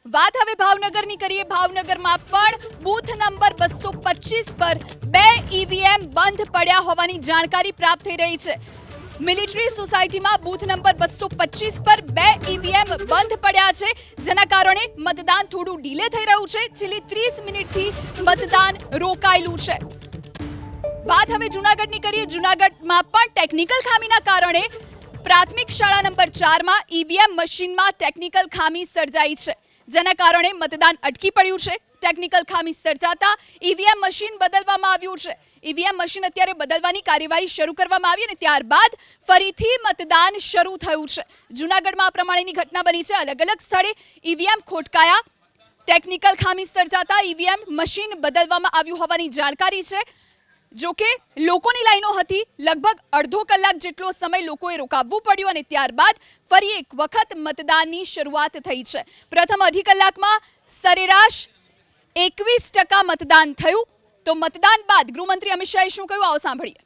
વાત હવે ભાવનગરની કરીએ। ભાવનગરમાં પણ બૂથ નંબર 225 પર 2 ઈવીએમ બંધ પડ્યા હોવાની જાણકારી પ્રાપ્ત થઈ રહી છે। મિલિટરી સોસાયટીમાં બૂથ નંબર 225 પર 2 ઈવીએમ બંધ પડ્યા છે, જેના કારણે મતદાન થોડું ડીલે થઈ રહ્યું છે। છેલ્લી 30 મિનિટથી મતદાન રોકાયેલું છે। વાત હવે જૂનાગઢની કરીએ। જૂનાગઢમાં પણ ટેકનિકલ ખામીના કારણે પ્રાથમિક શાળા નંબર 4 માં ઈવીએમ મશીનમાં ટેકનિકલ ખામી સર્જાઈ છે, જેના કારણે મતદાન અટકી પડ્યું છે। ટેકનિકલ ખામી સર્જાતા ઈવીએમ મશીન બદલવામાં આવ્યું છે। ઈવીએમ મશીન અત્યારે બદલવાની કાર્યવાહી શરૂ કરવામાં આવી અને ત્યારબાદ ફરીથી મતદાન શરૂ થયું છે। જૂનાગઢમાં આ પ્રમાણેની ઘટના બની છે। અલગ અલગ સ્થળે ઈવીએમ ખોટકાયા, ટેકનિકલ ખામી સર્જાતા ઈવીએમ મશીન બદલવામાં આવ્યું હોવાની જાણકારી છે। જોકે લોકોની લાઈનો હતી, લગભગ અડધો કલાક જેટલો સમય લોકોએ રોકાવવું પડ્યું અને ત્યારબાદ ફરી એક વખત મતદાનની શરૂઆત થઈ છે। પ્રથમ અઢી કલાકમાં સરેરાશ 21% મતદાન થયું। તો મતદાન બાદ ગૃહમંત્રી અમિત શાહે શું કહ્યું, આવો સાંભળીએ।